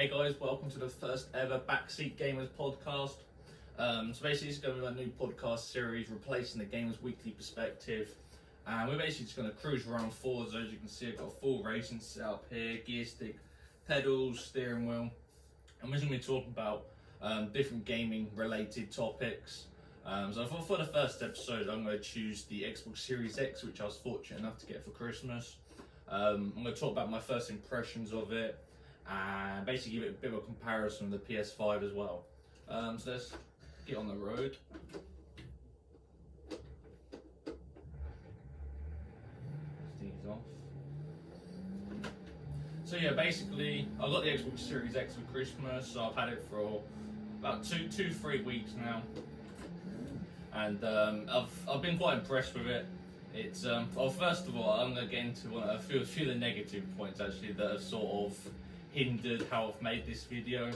Hey guys, welcome to the first ever BackSeat Gamers podcast. So basically it's going to be a new podcast series replacing the Gamers Weekly Perspective. And we're basically just going to cruise around Forza. As you can see, I've got a full racing setup here, gear stick, pedals, steering wheel. And we're just going to be talking about different gaming related topics. So for the first episode, I'm going to choose the Xbox Series X, which I was fortunate enough to get for Christmas. I'm going to talk about my first impressions of it and basically give it a bit of a comparison with the PS5 as well. So let's get on the road. These off. So yeah, basically I got the Xbox Series X for Christmas, so I've had it for about 3 weeks now, and I've been quite impressed with it. It's well, first of all, I'm going to get into a few of the negative points actually that have sort of hindered how I've made this video.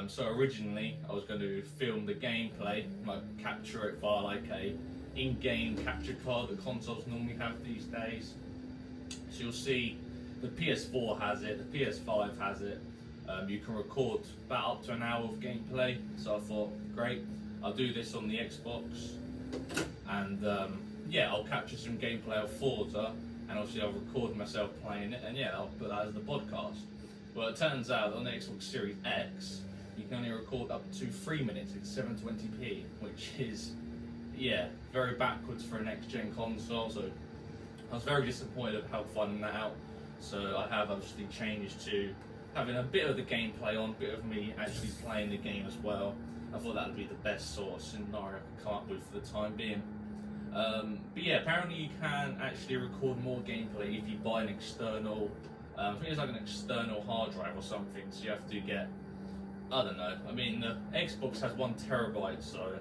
So originally I was going to film the gameplay, like capture it via like a in-game capture card that consoles normally have these days. So you'll see the PS4 has it, the PS5 has it. You can record about up to an hour of gameplay. So I thought, great, I'll do this on the Xbox, and yeah, I'll capture some gameplay of Forza, and obviously I'll record myself playing it, and yeah, I'll put that as the podcast. Well, it turns out on the Xbox Series X, you can only record up to 3 minutes in 720p, which is, yeah, very backwards for a next-gen console. So I was very disappointed of how finding that out. So I have obviously changed to having a bit of the gameplay on, a bit of me actually playing the game as well. I thought that would be the best sort of scenario I could come up with for the time being. But yeah, apparently you can actually record more gameplay if you buy an external, I think it's like an external hard drive or something, so you have to get, I don't know, I mean the Xbox has 1 terabyte, so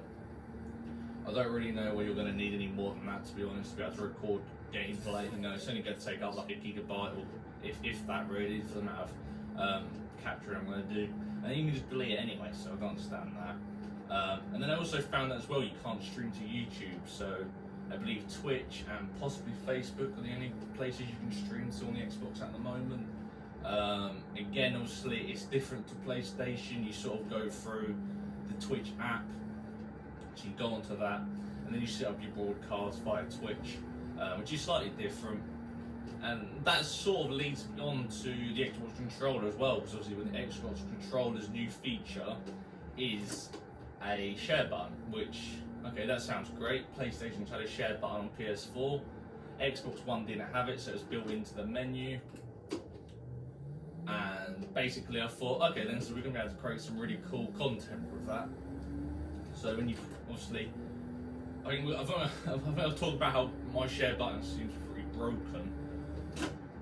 I don't really know where you're going to need any more than that, to be honest, to be able to record gameplay. You know, it's only going to take up like 1 gigabyte, or if that really, for the amount of capture I'm going to do. And you can just delete it anyway, so I don't understand that. And then I also found that as well, you can't stream to YouTube, so I believe Twitch and possibly Facebook are the only places you can stream to on the Xbox at the moment. Again, obviously it's different to PlayStation. You sort of go through the Twitch app, so you go onto that, and then you set up your broadcast via Twitch, which is slightly different. And that sort of leads on to the Xbox controller as well, because obviously with the Xbox controller's new feature is a share button, which, okay, that sounds great. PlayStation's had a share button on PS4. Xbox One didn't have it, so it's built into the menu. And basically I thought, okay then, so we're going to be able to create some really cool content with that. So when you, obviously, I mean, I've talked about how my share button seems pretty broken.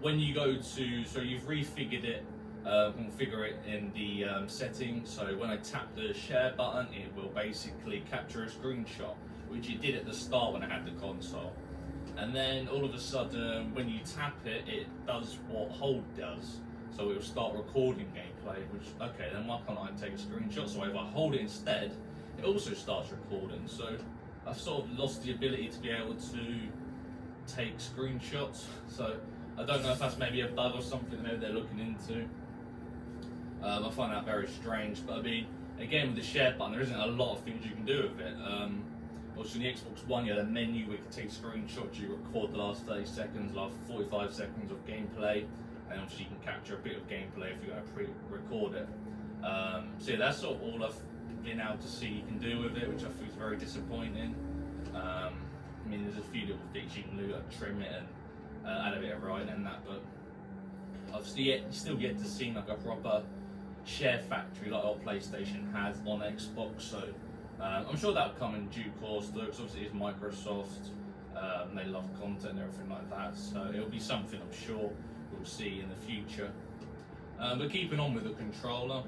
When you go to, so you've refigured it, configure it in the settings, so when I tap the share button, it will basically capture a screenshot, which it did at the start when I had the console. And then all of a sudden, when you tap it, it does what hold does. So it will start recording gameplay, which, okay, then why can't I take a screenshot? So if I hold it instead, it also starts recording. So I've sort of lost the ability to be able to take screenshots. So I don't know if that's maybe a bug or something maybe they're looking into. I find that very strange, but I mean, again, with the share button, there isn't a lot of things you can do with it. Also, in the Xbox One, you had a menu where you could take screenshots, you record the last 30 seconds, last 45 seconds of gameplay, and obviously you can capture a bit of gameplay if you're going to pre-record it. So yeah, that's sort of all I've been able to see you can do with it, which I think is very disappointing. I mean, there's a few little things you can do, like trim it and add a bit of writing and that, but obviously you still get to see like a proper share factory like our PlayStation has on Xbox. So I'm sure that'll come in due course though, because obviously it's Microsoft, they love content and everything like that, so it'll be something I'm sure we'll see in the future. But keeping on with the controller,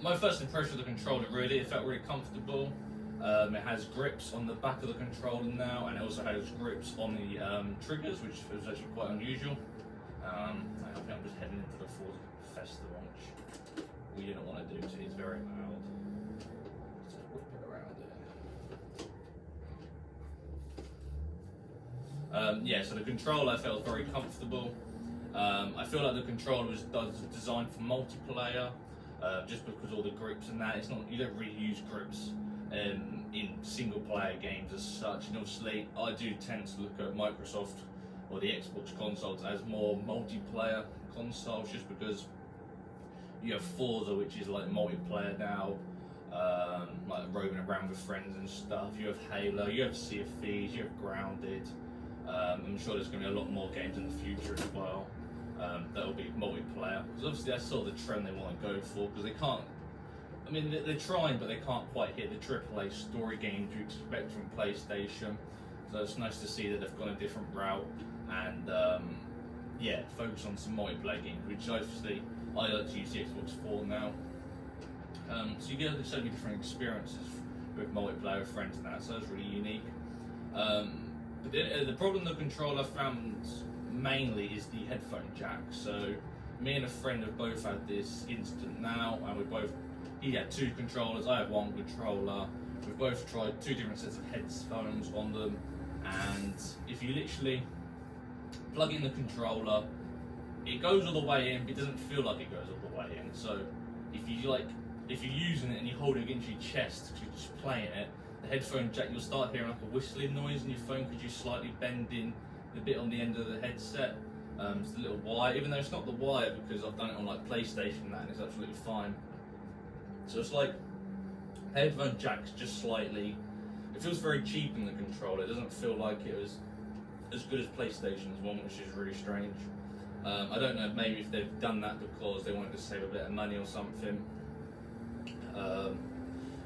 my first impression of the controller, really, it felt really comfortable. It has grips on the back of the controller now, and it also has grips on the triggers, which was actually quite unusual. I think I'm just heading into the Forza Festival, which we didn't want to do, so it's very loud. Just whip it around there. Yeah, so the controller felt very comfortable. I feel like the controller was designed for multiplayer, just because all the grips and that. It's not, you don't really use grips in single player games as such. And obviously, I do tend to look at Microsoft or the Xbox consoles as more multiplayer consoles, just because you have Forza, which is like multiplayer now, like roaming around with friends and stuff. You have Halo, you have Sea of Thieves, you have Grounded. I'm sure there's going to be a lot more games in the future as well that will be multiplayer. Because obviously that's sort of the trend they want to go for, because they can't. I mean, they're trying, but they can't quite hit the AAA story games you expect from PlayStation. So it's nice to see that they've gone a different route and yeah, focus on some multiplayer games, which obviously I like to use the Xbox 4 now. So you get so many different experiences with multiplayer with friends and that, so it's really unique. But the problem the controller found mainly is the headphone jack. So me and a friend have both had this incident now, and he had two controllers, I have one controller. We've both tried two different sets of headphones on them, and if you literally plug in the controller, it goes all the way in, but it doesn't feel like it goes all the way in. So if you're using it and you hold it against your chest because you're just playing it, the headphone jack, you'll start hearing like a whistling noise in your phone because you're slightly bending the bit on the end of the headset. It's the little wire, even though it's not the wire, because I've done it on like PlayStation and that, and it's absolutely fine. So it's like headphone jack's just slightly. It feels very cheap in the controller. It doesn't feel like it was as good as PlayStation's one, which is really strange. I don't know, maybe if they've done that because they wanted to save a bit of money or something.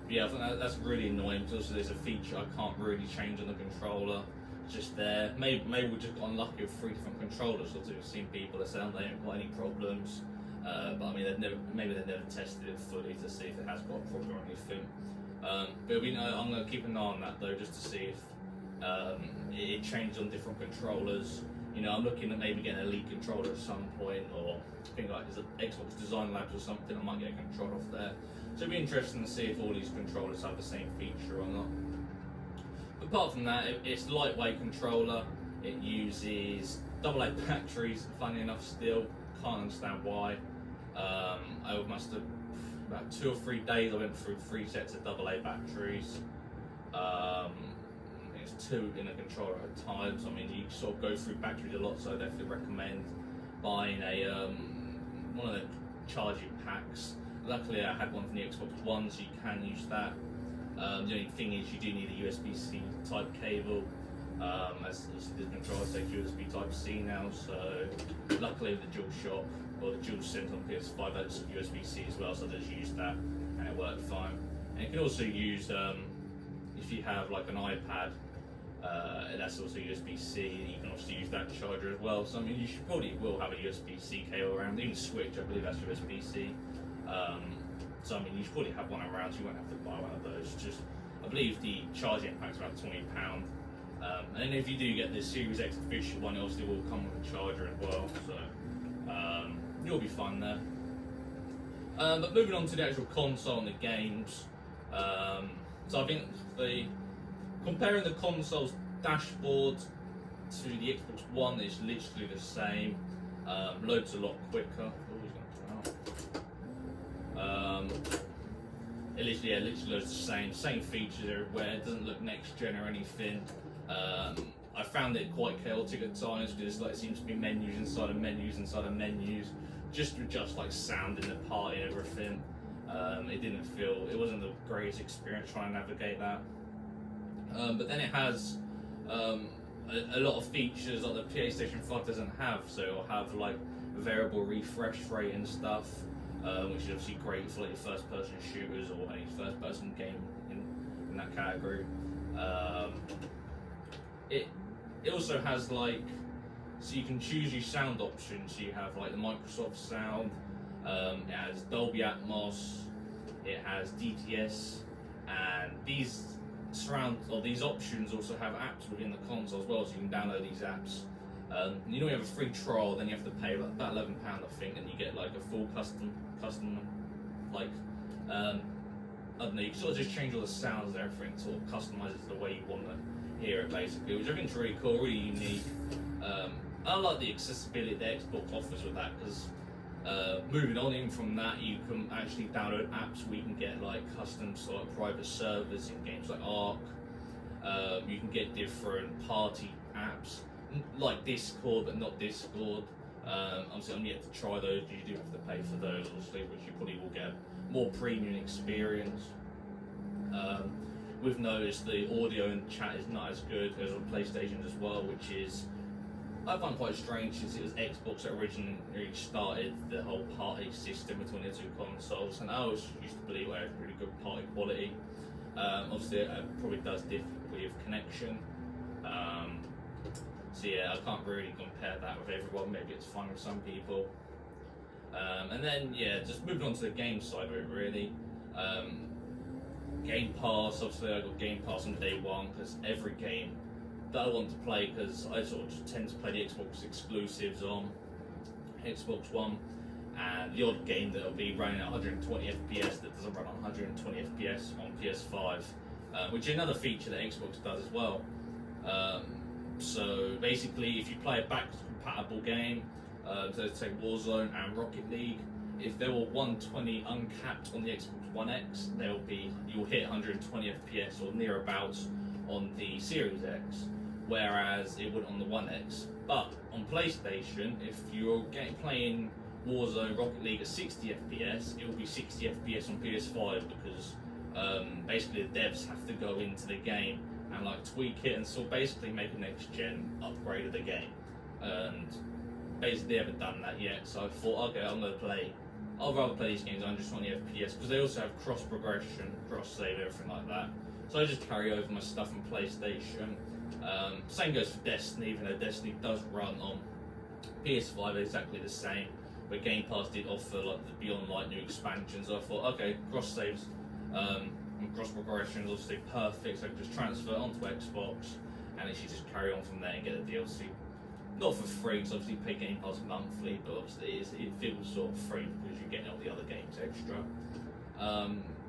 Yeah, I think that's really annoying, because also there's a feature I can't really change on the controller. It's just there. Maybe we just got unlucky with 3 different controllers, or 2. I've seen people that sound they haven't got any problems. But I mean, maybe they've never tested it fully to see if it has got a problem or anything. But I'm going to keep an eye on that though, just to see if it changed on different controllers. You know, I'm looking at maybe getting a Elite controller at some point, or I think like there's an Xbox Design Labs or something. I might get a controller off there. So it'll be interesting to see if all these controllers have the same feature or not. But apart from that, it's a lightweight controller. It uses AA batteries. Funny enough, still can't understand why. I must have about 2 or 3 days. I went through 3 sets of AA batteries. It's 2 in a controller at a time. So I mean, you sort of go through batteries a lot. So I definitely recommend buying one of the charging packs. Luckily, I had one from the Xbox One, so you can use that. The only thing is, you do need a USB-C type cable. As the controller takes USB Type C now, so luckily with the DualShock or the DualSense on PS5, that's USB-C as well, so I just used that and it worked fine. And you can also use, if you have like an iPad, that's also USB-C, you can also use that charger as well. So I mean, you probably will have a USB-C cable around, even Switch, I believe that's USB-C. So I mean, you should probably have one around, so you won't have to buy one of those. Just, I believe the charging pack's about £20. And then if you do get the Series X official one, it obviously will come with a charger as well, so you'll be fine there. But moving on to the actual console and the games, so I think comparing the console's dashboard to the Xbox One is literally the same. Loads a lot quicker. It literally looks the same features everywhere. It doesn't look next gen or anything. I found it quite chaotic at times, because like, it seems to be menus inside of menus inside of menus, just to adjust like sound in the party and everything. It wasn't the greatest experience trying to navigate that. But then it has a lot of features that the PlayStation 5 doesn't have. So it'll have like variable refresh rate and stuff, which is obviously great for like your first-person shooters or any first-person game in that category. It also has like, so you can choose your sound options. So you have like the Microsoft sound, it has Dolby Atmos, it has DTS, and these options also have apps within the console as well, so you can download these apps. You have a free trial, then you have to pay about £11 I think, and you get like a full custom like I don't know, you can sort of just change all the sounds and everything, sort of customise it to the way you want to hear it basically, which I think is really cool, really unique. I like the accessibility that Xbox offers with that, because moving on in from that, you can actually download apps where you can get like custom sort of private servers in games like Ark. You can get different party apps like Discord, but not Discord. Obviously, I'm yet to try those. You do have to pay for those, obviously, which you probably will get a more premium experience. We've noticed the audio and chat is not as good as on PlayStation as well, which is, I find quite strange, since it was Xbox that originally started the whole party system between the two consoles, and I always used to believe it had really good party quality. Obviously, it probably does differ with connection. So yeah, I can't really compare that with everyone. Maybe it's fine with some people. And then yeah, just moving on to the game side of it, really. Game Pass, obviously I got Game Pass on day one, because every game that I want to play, because I sort of just tend to play the Xbox exclusives on Xbox One, and the odd game that'll be running at 120 FPS that doesn't run on 120 FPS on PS5, which is another feature that Xbox does as well. So basically, if you play a backwards compatible game, so let's take Warzone and Rocket League, if there were 120 uncapped on the Xbox One X, you'll hit 120 FPS or nearabouts on the Series X, whereas it wouldn't on the One X. But on PlayStation, if you're playing Warzone, Rocket League at 60 FPS, it will be 60 FPS on PS5, because basically the devs have to go into the game and like tweak it and so basically make a next gen upgrade of the game. And basically they haven't done that yet, so I thought, okay, I'll rather play these games at 120 FPS, because they also have cross progression, cross save, everything like that. So I just carry over my stuff from PlayStation. Same goes for Destiny, even though Destiny does run on PS5 exactly the same. But Game Pass did offer like the Beyond Light new expansions. I thought, okay, cross saves and cross progression is obviously perfect, so I can just transfer onto Xbox and actually just carry on from there and get the DLC. Not for free, because obviously you pay Game Pass monthly, but obviously it feels sort of free because you're getting all the other games extra.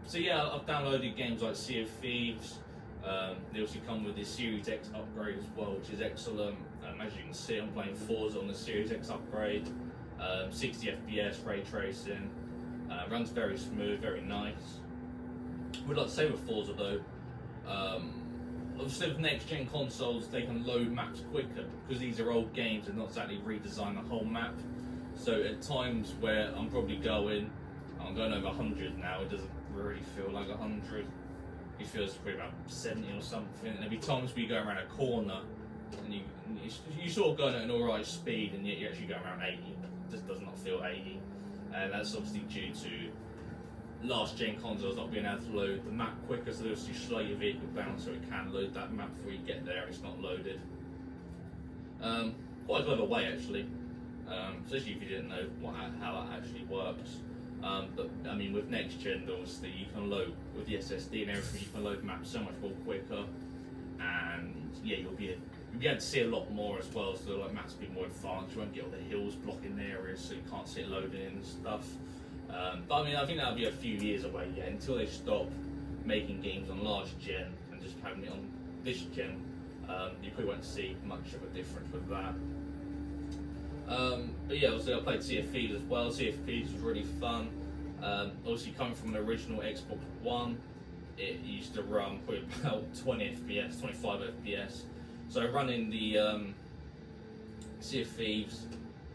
So yeah, I've downloaded games like Sea of Thieves. They also come with this Series X upgrade as well, which is excellent. As you can see, I'm playing Forza on the Series X upgrade. 60 FPS, ray tracing, runs very smooth, very nice. Would like to say with Forza though, obviously with next gen consoles they can load maps quicker, because these are old games and not exactly redesign the whole map. So at times where I'm going over 100 now, it doesn't really feel like 100. It feels probably about 70 or something. And there'll be times where you go around a corner and you sort of going at an alright speed, and yet you actually go around 80. It just does not feel 80. And that's obviously due to last gen consoles not being able to load the map quicker, so they obviously slow your vehicle down so it can load that map before you get there and it's not loaded. Quite a clever way actually, especially if you didn't know how that actually works. But I mean, with next gen, obviously you can load with the SSD and everything. You can load maps so much more quicker, and yeah, you'll be able to see a lot more as well. So like maps will be more advanced. You won't get all the hills blocking the areas, so you can't see it loading and stuff. But I mean, I think that'll be a few years away yet, until they stop making games on last gen and just having it on this gen. You probably won't see much of a difference with that. But yeah, obviously I played Sea of Thieves as well. Sea of Thieves was really fun. Obviously coming from an original Xbox One, it used to run probably about 20 FPS, 25 FPS. So running the Sea of Thieves,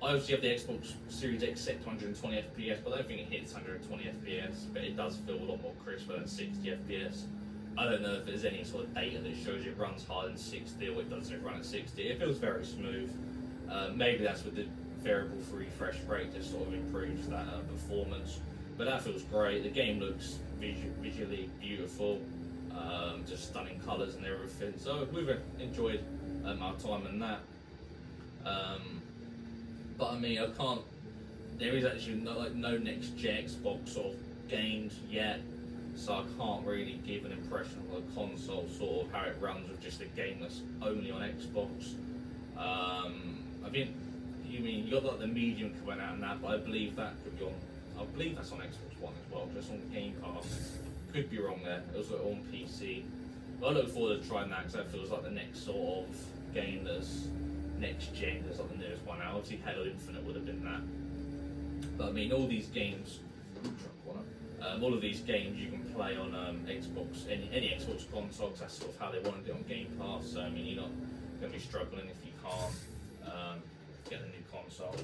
I obviously have the Xbox Series X set to 120 FPS, but I don't think it hits 120 FPS, but it does feel a lot more crisper than 60 FPS. I don't know if there's any sort of data that shows it runs higher than 60 or it doesn't run at 60. It feels very smooth. Maybe that's with the variable for refresh rate, just sort of improves that performance. But that feels great. The game looks visually beautiful, just stunning colours and everything. So we've enjoyed our time in that. But I mean, there is actually no next gen Xbox sort of games yet, so I can't really give an impression of the console, sort of how it runs with just a game that's only on Xbox. I think you got like the Medium coming out and that, but I believe that could be on. I believe that's on Xbox One as well, just on Game Pass. Could be wrong there. It was on PC. But I look forward to trying that, because that feels like the next sort of game that's next gen, there's like the newest one now. Obviously Halo Infinite would have been that. But I mean, all these games, all of these games you can play on Xbox, any Xbox console, 'cause that's sort of how they wanted it on Game Pass. So I mean, you're not going to be struggling if you can't get a new console.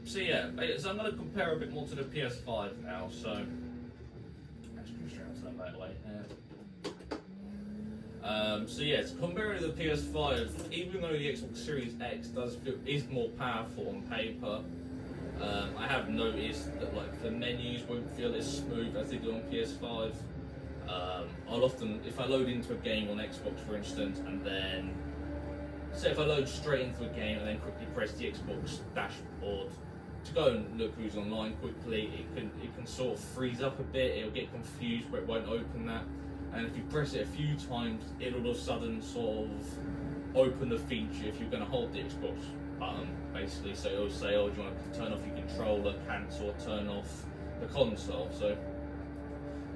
So yeah, so I'm going to compare a bit more to the PS5 now. So actually, straight onto that right away. So yeah, so comparing to the PS5, even though the Xbox Series X is more powerful on paper, I have noticed that like the menus won't feel as smooth as they do on PS5. I'll often, if I load into a game on Xbox, for instance, and then say if I load straight into a game and then quickly press the Xbox dashboard to go and look who's online quickly, it can sort of freeze up a bit. It'll get confused where it won't open that. And if you press it a few times, it'll all of a sudden sort of open the feature if you're going to hold the Xbox button, basically. So it'll say, oh, do you want to turn off your controller, cancel, or turn off the console. So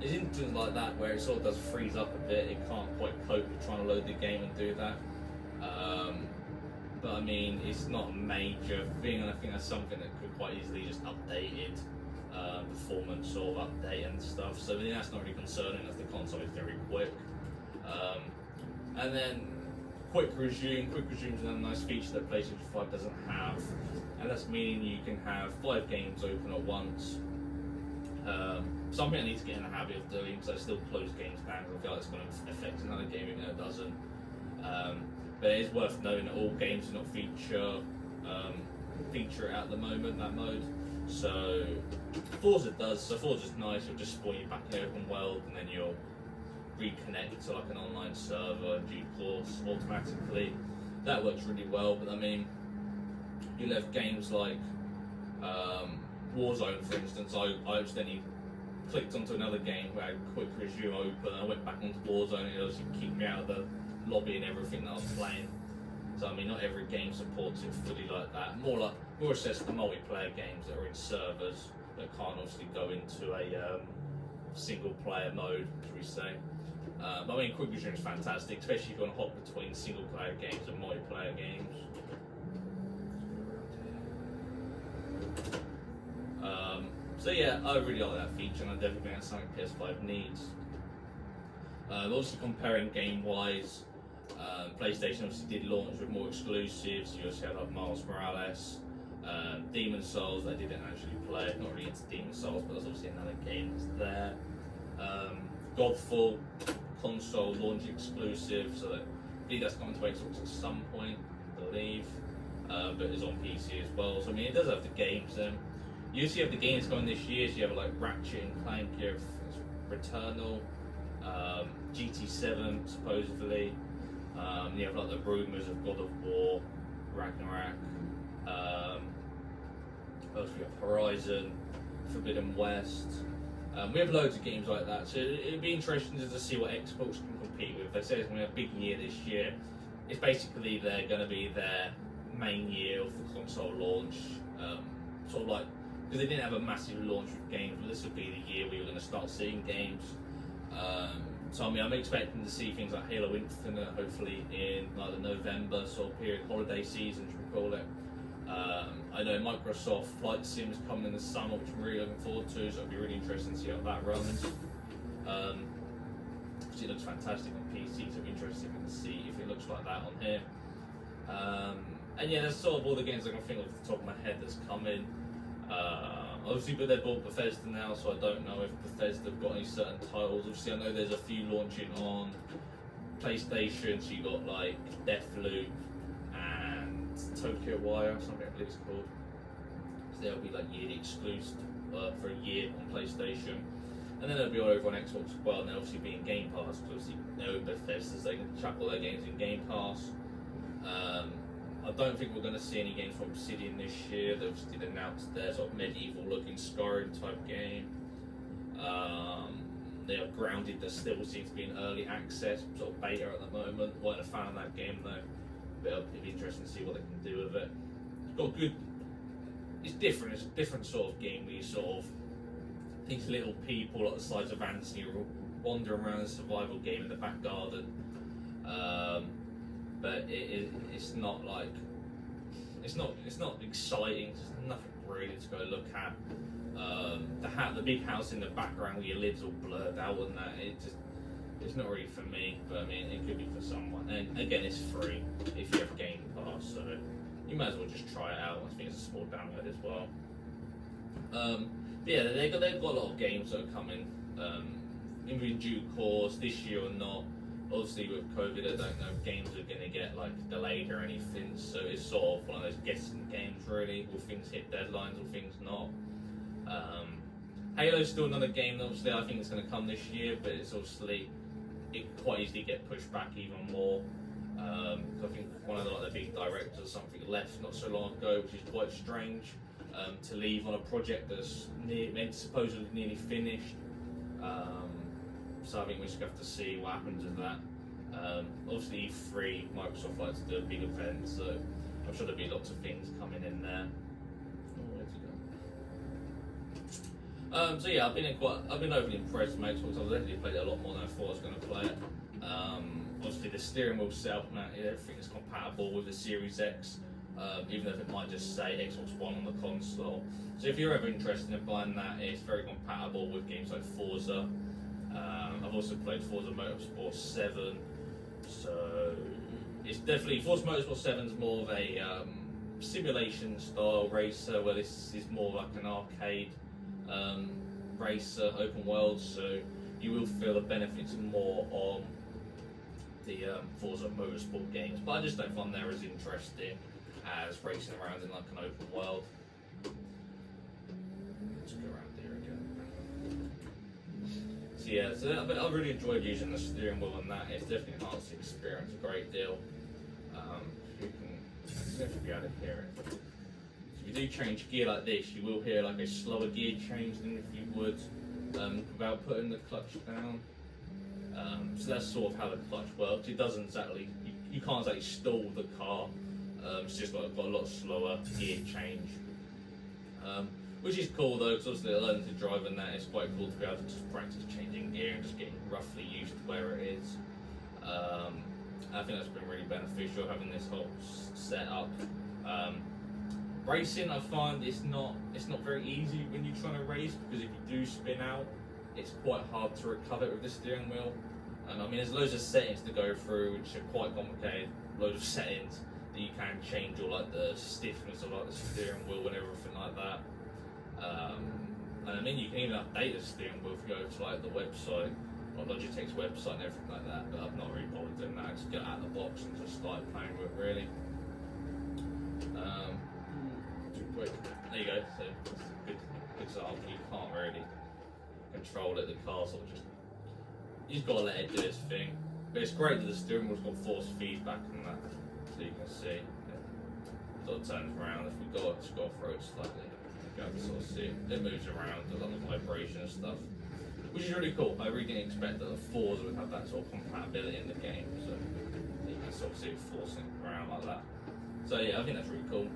there's instances like that where it sort of does freeze up a bit. It can't quite cope with trying to load the game and do that. But I mean, it's not a major thing, and I think that's something that could quite easily just updated. Performance sort of update and stuff, so I mean, that's not really concerning as the console is very quick. And then quick resume is another nice feature that PlayStation 5 doesn't have, and that's meaning you can have 5 games open at once. Something I need to get in the habit of doing, because I still close games down. I feel like it's going to affect another game even though it doesn't. But it is worth noting that all games do not feature it at the moment, that mode. So Forza does. So Forza's nice. It'll just spawn you back in the open world, and then you'll reconnect to like an online server in due course automatically. That works really well. But I mean, you'll have games like Warzone, for instance. I accidentally clicked onto another game where I had quick resume open. I went back onto Warzone, and it obviously kicked me out of the lobby and everything that I was playing. So I mean, not every game supports it fully like that. More assessed the multiplayer games that are in servers that can't obviously go into a single player mode, should we say. But I mean, quick resume is fantastic, especially if you want to hop between single player games and multiplayer games. So yeah, I really like that feature, and I definitely think that's something PS5 needs. Also comparing game-wise, PlayStation obviously did launch with more exclusives. You also had like Miles Morales, Demon Souls. I didn't actually play. Not really into Demon Souls, but there's obviously another game that's there. Godfall, console launch exclusive, so that I believe that's coming to Xbox at some point, I believe. But it's on PC as well. So I mean, it does have the games. You usually have the games going this year. So you have like Ratchet and Clank, you have Returnal, GT7 supposedly. You have like the rumours of God of War, Ragnarok. Also we have Horizon, Forbidden West. We have loads of games like that, so it'd be interesting to see what Xbox can compete with. They say it's going to be a big year this year. It's basically they're going to be their main year of the console launch, sort of like, because they didn't have a massive launch with games, but this would be the year where you're going to start seeing games. So I mean, I'm expecting to see things like Halo Infinite, hopefully in like the November sort of period, holiday season, should we call it. I know Microsoft Flight Sim is coming in the summer, which I'm really looking forward to, so it'll be really interesting to see how that runs. It looks fantastic on PC, so it'll be interesting to see if it looks like that on here. And yeah, that's sort of all the games I can think of off the top of my head that's coming. Obviously, but they bought Bethesda now, so I don't know if Bethesda have got any certain titles. Obviously, I know there's a few launching on PlayStation, so you got like Deathloop and Tokyo Wire, something I believe it's called. So they'll be like yearly exclusive for a year on PlayStation. And then they'll be all over on Xbox as well, and they'll obviously be in Game Pass, because obviously they're Bethesda, so they can chuck all their games in Game Pass. I don't think we're going to see any games from Obsidian this year. They obviously did announce their sort of medieval-looking Skyrim type game. They are Grounded, that still seems to be in early access, sort of beta at the moment. Wasn't a fan of that game though, but it'll be interesting to see what they can do with it. It's got good. It's different. It's a different sort of game where you sort of these little people like the size of ants, and you're wandering around a survival game in the back garden. But it's not like it's not exciting. There's nothing really to go look at. The big house in the background where you live's all blurred out, and that it's not really for me. But I mean, it could be for someone. And again, it's free if you have a Game Pass, so you might as well just try it out. I think it's a small download as well. But yeah, they've got a lot of games that are coming in due course this year or not. Obviously with COVID, I don't know if games are going to get like delayed or anything, so it's sort of one of those guessing games really. Will things hit deadlines or things not? Halo's still another game that obviously I think it's going to come this year, but it's obviously it quite easily get pushed back even more. I think one of the big directors or something left not so long ago, which is quite strange, to leave on a project that's supposedly nearly finished. So I think we just have to see what happens with that. Obviously E3, Microsoft likes to do a big event, so I'm sure there'll be lots of things coming in there. So yeah, I've been overly impressed with my Xbox. I've definitely played it a lot more than I thought I was going to play it. Obviously the steering wheel setup, everything is compatible with the Series X, even if it might just say Xbox One on the console. So if you're ever interested in buying that, it's very compatible with games like Forza. I've also played Forza Motorsport 7, so it's definitely Forza Motorsport 7 is more of a simulation style racer, where this is more like an arcade racer, open world, so you will feel the benefits more on the Forza Motorsport games, but I just don't find they're as interesting as racing around in like an open world. Let's go around here again. So yeah, I really enjoyed using the steering wheel on that. It's definitely enhanced the experience a great deal. You should be able to hear it. So if you do change gear like this, you will hear like a slower gear change than if you would without putting the clutch down. So that's sort of how the clutch works. It doesn't exactly, you can't exactly stall the car. It's just got a lot slower gear change. Which is cool though, because obviously learning to drive in that, it's quite cool to be able to just practice changing gear and just getting roughly used to where it is. I think that's been really beneficial, having this whole setup. Racing, I find it's not very easy when you're trying to race, because if you do spin out, it's quite hard to recover with the steering wheel. I mean, there's loads of settings to go through, which are quite complicated. Loads of settings that you can change, or like the stiffness of like the steering wheel and everything like that. And I mean, you can even update the steering wheel if you go to like the website, or Logitech's website and everything like that. But I've not really bothered doing that. I just get out of the box and just start playing with it really. Quick. There you go. So that's a good example. You can't really control it. The car sort of just, you just got to let it do its thing. But it's great that the steering wheel's got force feedback and that, so you can see it sort of turns around. If we go, just got to throw it slightly. You can sort of see it moves around, does a lot of vibration and stuff, which is really cool. I really didn't expect that the Forza would have that sort of compatibility in the game, so you can sort of see it forcing around like that. So yeah, I think that's really cool.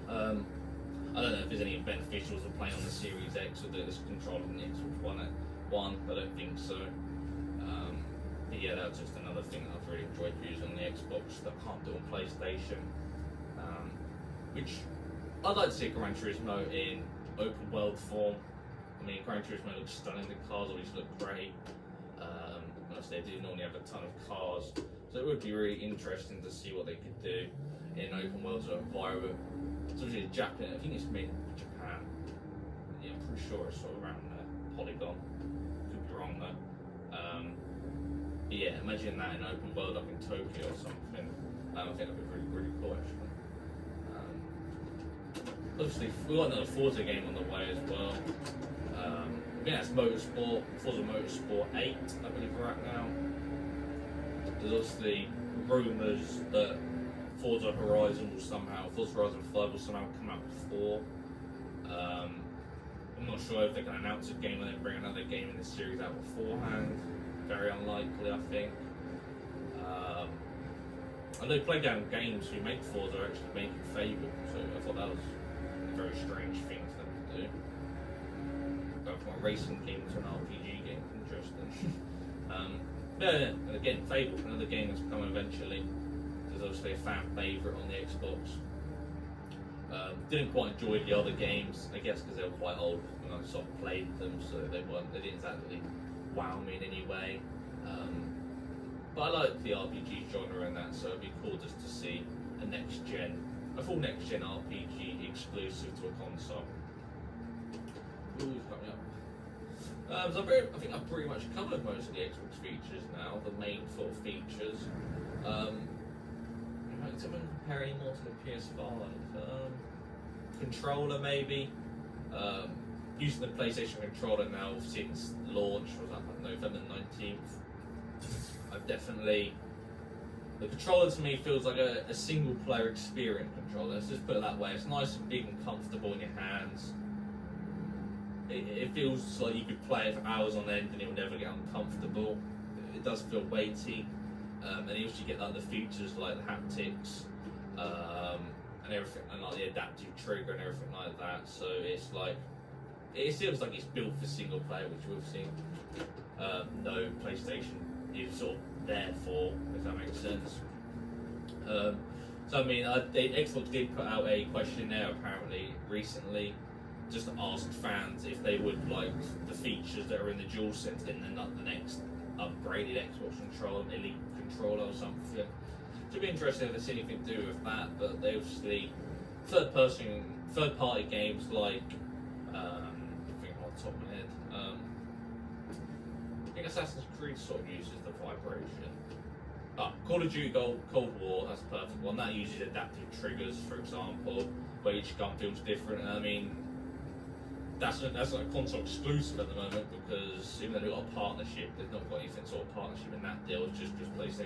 I don't know if there's any beneficials of playing on the Series X or doing this controller on the Xbox One. I don't think so. But yeah, that was just another thing that I've really enjoyed using on the Xbox that I can't do on PlayStation. Which I'd like to see Gran Turismo in open world form. I mean, Gran Turismo looks stunning. The cars always look great. They do normally have a ton of cars, so it would be really interesting to see what they could do in open world sort of environment. It's obviously Japan. I think it's made in Japan. Yeah, I'm pretty sure it's sort of around there. Polygon. Could be wrong though. But yeah, imagine that in open world up in Tokyo or something. I think that'd be really, really cool actually. Obviously, we've got another Forza game on the way as well. I think that's Motorsport, Forza Motorsport 8, I believe we're at now. There's obviously rumours that Forza Horizon 5 will somehow come out before. I'm not sure if they can announce a game and then bring another game in the series out beforehand. Very unlikely, I think. I know Playground Games, who make Forza, are actually making Fable, so I thought that was a very strange thing for them to do. Going from racing game to an RPG game. Interesting. Yeah, again, Fable, another game that's coming eventually. There's obviously a fan favourite on the Xbox. Didn't quite enjoy the other games, I guess because they were quite old when I sort of played them, so they didn't exactly wow me in any way. But I like the RPG genre and that, so it'd be cool just to see a full next gen RPG exclusive to a console. Ooh, coming up. So I think I've pretty much covered most of the Xbox features now, the main sort of features. Someone compare any more to the PS5? Controller maybe. Using the PlayStation controller now since launch, was that November 19th? I've definitely... The controller to me feels like a single player experience controller, let's just put it that way. It's nice and big and comfortable in your hands. It feels like you could play it for hours on end and it will never get uncomfortable. It does feel weighty, and you also get like the features like the haptics and everything, and like the adaptive trigger and everything like that. So it's like it feels like it's built for single player, which we've seen no PlayStation is sort of there for, if that makes sense. So I mean, Xbox did put out a questionnaire apparently recently, just asked fans if they would like the features that are in the DualSense in the next upgraded Xbox controller, Elite controller or something. So it'd be interesting if there's anything to do with that, but they obviously third-party games like I think off the top of my head, I think Assassin's Creed sort of uses the vibration. Call of Duty Cold War, that's a perfect one. That uses adaptive triggers, for example, where each gun feels different. And I mean, that's not a console exclusive at the moment, because even though they've got a partnership, they've not got anything sort of partnership in that deal. It's just PlayStation.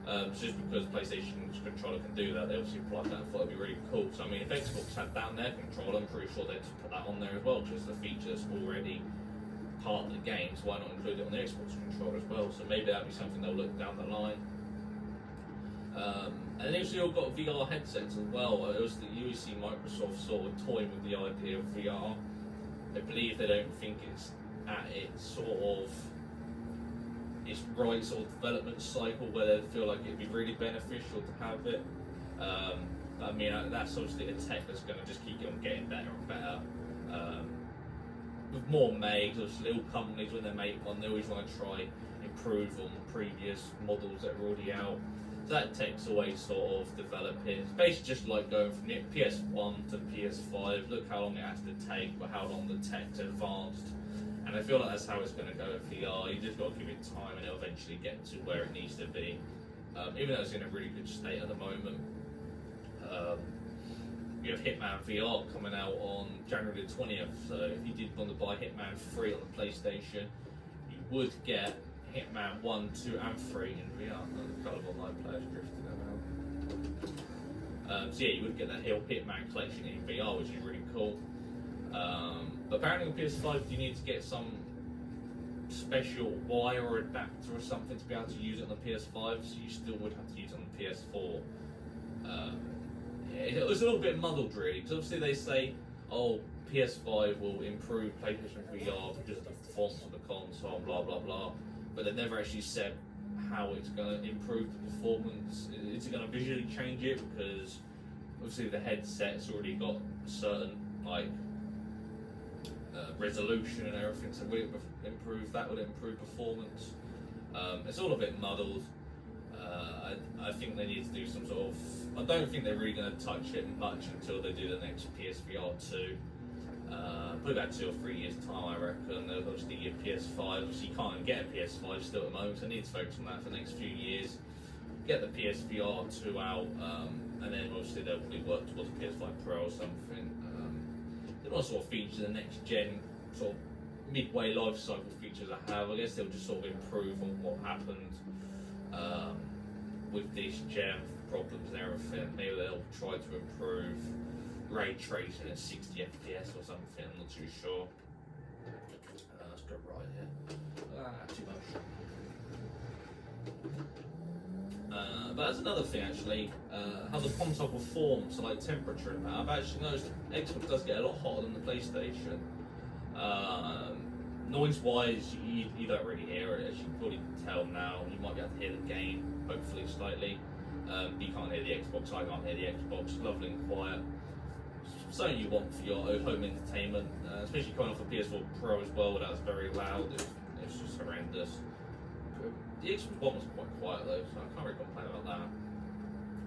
It's just because PlayStation's controller can do that, they obviously applied that and thought it'd be really cool. So I mean, if Xbox had that on their controller, I'm pretty sure they'd just put that on there as well, just the features already part of the game. So why not include it on the Xbox controller as well? So maybe that'd be something they'll look down the line. And then you've got VR headsets as well. It was the UEC Microsoft sort of toying with the idea of VR. I believe they don't think it's at its right sort of development cycle where they feel like it'd be really beneficial to have it. I mean, that's obviously a tech that's going to just keep on getting better and better. With more made, obviously all companies when they make one, they always want to try improve on previous models that are already out. So that tech's always sort of developing. It's basically just like going from the PS1 to PS5. Look how long it has to take, but how long the tech's advanced. And I feel like that's how it's going to go with VR. You just got to give it time, and it'll eventually get to where it needs to be. Even though it's in a really good state at the moment. You have Hitman Vr coming out on January the 20th. So if you did want to buy Hitman 3 on the PlayStation, you would get Hitman 1, 2 and 3 in VR. The colour of online players drifted out. So yeah, you would get that Hitman collection in VR, which is really cool. But apparently on PS5 you need to get some special wire or adapter or something to be able to use it on the PS5, so you still would have to use it on the PS4. It was a little bit muddled really, because obviously they say, oh, PS5 will improve PlayStation VR because of the font of the console, blah blah blah, but they've never actually said how it's going to improve the performance. Is it going to visually change it? Because obviously the headset's already got a certain like resolution and everything, so will it improve that? Will it improve performance? It's all a bit muddled. I think they need to do some sort of... I don't think they're really going to touch it much until they do the next PSVR 2. Probably about 2 or 3 years time, I reckon. They'll obviously get PS5. Obviously you can't get a PS5 still at the moment, so they need to focus on that for the next few years. Get the PSVR 2 out, and then obviously they'll probably work towards a PS5 Pro or something. They want to sort of feature the next gen, sort of midway life cycle features I have. I guess they'll just sort of improve on what happened with this gen problems and everything. Maybe they'll try to improve ray tracing at 60 FPS or something, I'm not too sure. Let's go right here. Too much. But that's another thing actually, how the console performs, so like temperature and that. I've actually noticed Xbox does get a lot hotter than the PlayStation. Noise-wise, you don't really hear it, as you can probably tell now. You might be able to hear the game, hopefully slightly. You can't hear the Xbox, I can't hear the Xbox, lovely and quiet. Something you want for your home entertainment, especially coming off a PS4 Pro as well, that was very loud, it's just horrendous. The Xbox One was quite quiet though, so I can't really complain about that.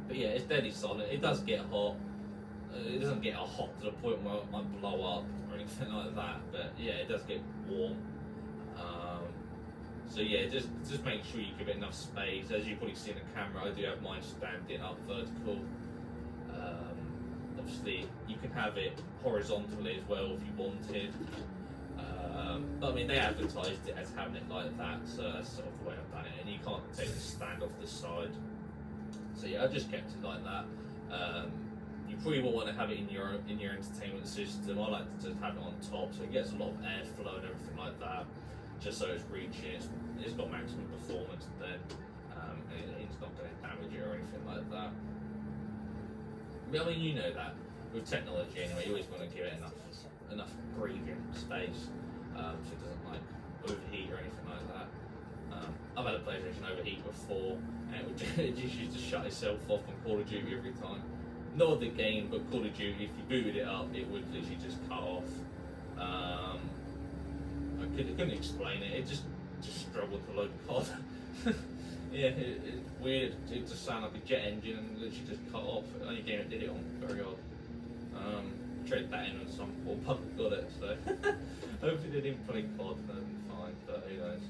But yeah, it's deadly solid, it does get hot. It doesn't get hot to the point where it might blow up or anything like that, but yeah, it does get warm. So yeah, just make sure you give it enough space. As you probably see in the camera, I do have mine standing up vertical. Obviously, you can have it horizontally as well if you wanted. But I mean, they advertised it as having it like that, so that's sort of the way I've done it. And you can't take the stand off the side. So yeah, I just kept it like that. You probably will want to have it in your entertainment system. I like to just have it on top, so it gets a lot of airflow and everything like that. Just so it's reaching, it's got maximum performance then, and it's not going to damage it or anything like that. I mean, you know that with technology anyway, you always want to give it enough breathing space, so it doesn't like overheat or anything like that. I've had a PlayStation overheat before, and it just used to shut itself off on Call of Duty every time. Not the game, but Call of Duty, if you booted it up, it would literally just cut off. I couldn't explain it. It just struggled to load the COD. Yeah, it's weird. It just sounded like a jet engine and literally just cut off. The only game it did it on, very odd. Traded that in and some poor punk got it, so hopefully they didn't play COD and fine, but who knows.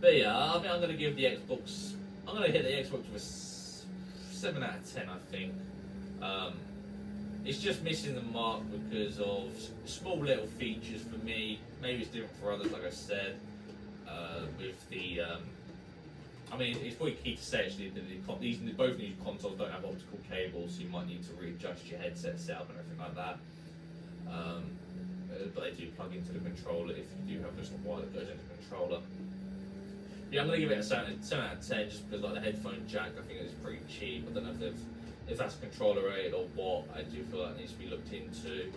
But yeah, I mean, I'm gonna give the Xbox. I'm gonna hit the Xbox with a 7 out of 10, I think. It's just missing the mark because of small little features for me. Maybe it's different for others, like I said. With the, I mean, it's probably key to say actually that both these consoles don't have optical cables, so you might need to readjust your headset setup and everything like that. But they do plug into the controller if you do have just a wire that goes into the controller. Yeah, I'm going to give it a 7 out of 10 just because like the headphone jack, I think it's pretty cheap. I don't know if that's controller rated or what. I do feel like it needs to be looked into.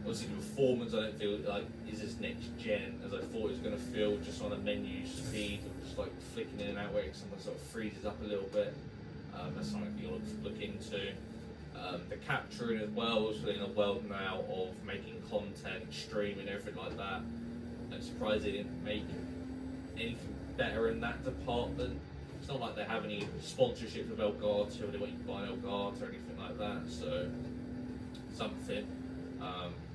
Obviously the performance I don't feel like is as next gen as I thought it was going to feel, just on the menu speed of just like flicking in and out where it sometimes sort of freezes up a little bit. That's something you'll look into. The capturing as well, obviously in a world now of making content, streaming, everything like that. I'm surprised they didn't make anything better in that department. It's not like they have any sponsorships with Elgato or they want you to buy an Elgato or anything like that, so something.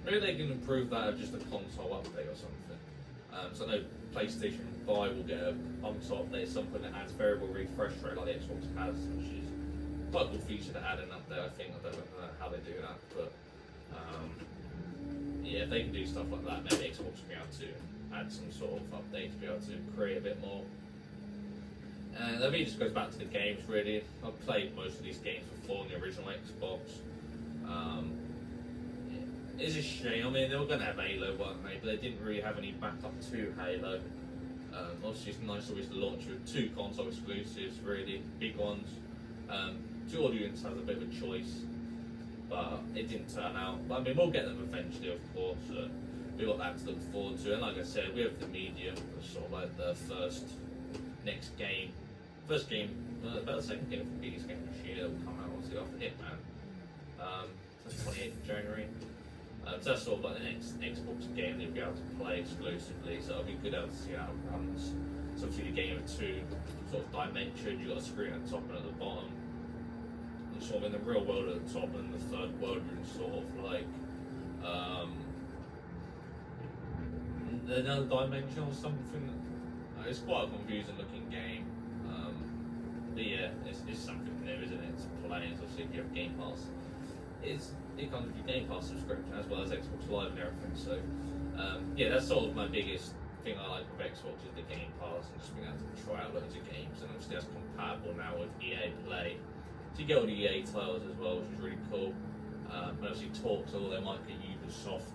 Maybe they can improve that of just a console update or something. So I know PlayStation 5 will get a console update at some point that adds variable refresh rate like the Xbox has, which is quite a good feature to add in up there, I think. I don't know how they do that, but yeah, if they can do stuff like that, maybe Xbox will be able to add some sort of update to be able to create a bit more. And I mean, it just goes back to the games really. I've played most of these games before on the original Xbox. It's a shame. I mean, they were going to have Halo, weren't they? But they didn't really have any backup to Halo. Obviously, it's nice always to launch with 2 console exclusives, really big ones. 2 Audience has a bit of a choice, but it didn't turn out. But I mean, we'll get them eventually, of course. We've got that to look forward to. And like I said, we have the Medium, sort of like the next game. First game, about the second game of the biggest game this year that will come out, obviously, after Hitman. That's 28th of January. So that's sort of like the next Xbox game that you'll be able to play exclusively, so it'll be good to see how it runs. So obviously the game of 2 sort of dimension, you've got a screen at the top and at the bottom. And sort of in the real world at the top, and in the third world you're in sort of like another dimension or something. It's quite a confusing looking game. But yeah, it's something new, isn't it? To play, and obviously if you have Game Pass, it comes with your Game Pass subscription as well as Xbox Live and everything. So yeah, that's sort of my biggest thing I like with Xbox is the Game Pass and just being able to try out loads of games, and obviously that's compatible now with EA Play. So you get all the EA titles as well, which is really cool. And obviously talks all they might get Ubisoft.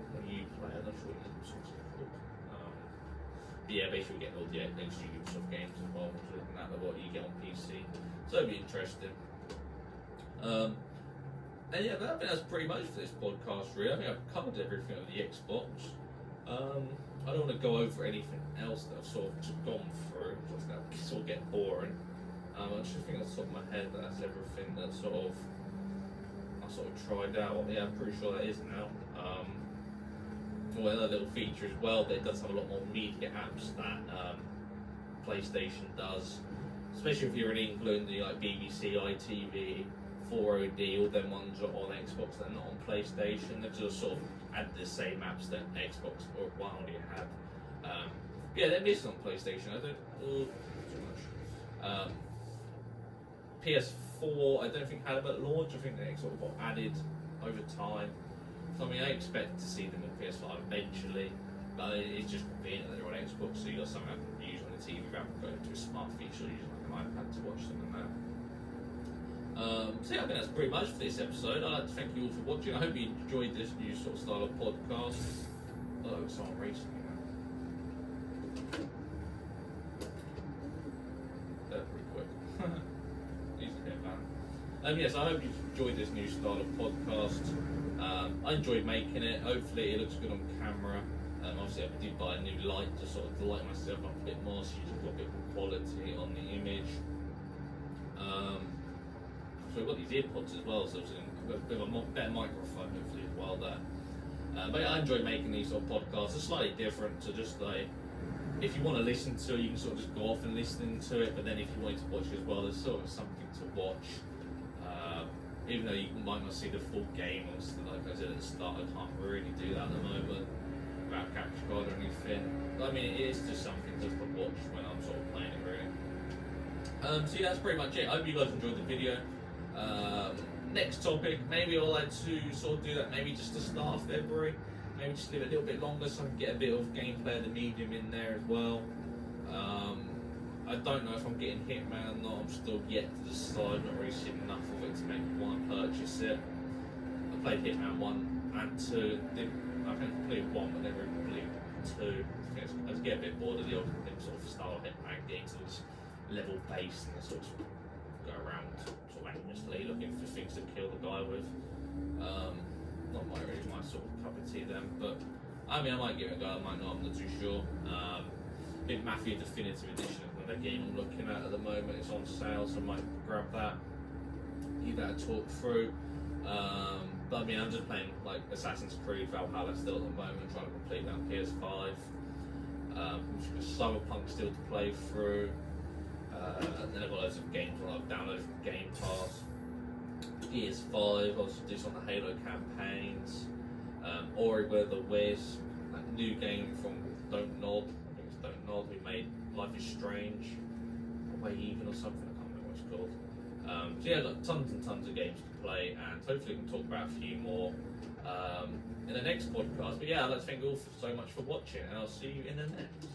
When you play, I'm not sure what Ubisoft's called. But yeah, basically getting all the extra Ubisoft games as well, which is looking at what you get on PC. So it'll be interesting. And yeah, I think that's pretty much for this podcast, really. I think I've covered everything on the Xbox. I don't want to go over anything else that I've sort of just gone through, because that sort of get boring. I just think off the top of my head that's everything that I sort of tried out. Yeah, I'm pretty sure that is now. Well, another little feature as well, but it does have a lot more media apps that PlayStation does. Especially if you're in England, you like BBC, ITV, 4OD, all them ones are on Xbox that are not on PlayStation. They've just sort of added the same apps that Xbox or One already had. Yeah, they're missing on PlayStation. I don't too much. PS4, I don't think had them at launch. I think they sort of got added over time. So I mean, I expect to see them on PS5 eventually, but it's just convenient that they're on Xbox, so you got something I can use on the TV without going to a smart feature, using like an iPad to watch them and that. So yeah, I think that's pretty much for this episode. I'd like to thank you all for watching. I hope you enjoyed this new sort of style of podcast. Oh, someone racing me now. Pretty quick. Needs to get back. Yes, I hope you enjoyed this new style of podcast. I enjoyed making it. Hopefully it looks good on camera. Obviously I did buy a new light to sort of light myself up a bit more, so you've got a bit more quality on the image. So I've got these earpods as well, so I've got a bit of a better microphone hopefully as well there. But yeah, I enjoy making these sort of podcasts. They're slightly different to just like, if you want to listen to it, you can sort of just go off and listen to it, but then if you wanted to watch it as well, there's sort of something to watch. Even though you might not see the full game, obviously, like I said at the start, I can't really do that at the moment without capture card or anything. But I mean, it is just something just to watch when I'm sort of playing it, really. So yeah, that's pretty much it. I hope you guys enjoyed the video. Next topic, maybe I'll like to sort of do that maybe just the start of February. Maybe just leave it a little bit longer so I can get a bit of gameplay of the medium in there as well. I don't know if I'm getting Hitman or not. I'm still yet to decide. Not really seen enough of it to make me want to purchase it. I played Hitman 1 and 2. I think I completed 1 but never completed 2. I just get a bit bored of the old sort of style of Hitman games. So just level based and sort of go around sort of aimlessly looking for things to kill the guy with. Not really my sort of cup of tea then, but I mean I might give it a go, I might not, I'm not too sure. Big Mafia Definitive Edition is another game I'm looking at the moment. It's on sale, so I might grab that. Give that a talk through. But I mean, I'm just playing like Assassin's Creed Valhalla still at the moment, trying to complete that on PS5. Cyberpunk still to play through. And then I've got loads of games that I've downloaded from Game Pass. PS5, I also do some of the Halo campaigns. Ori Where the Wiz, that new game from Don't Nod. Don't Nod, who made Life is Strange, or Way Even or something, I can't remember what it's called. So yeah, look, tons and tons of games to play, and hopefully we can talk about a few more in the next podcast. But yeah, I'd like to thank you all so much for watching, and I'll see you in the next.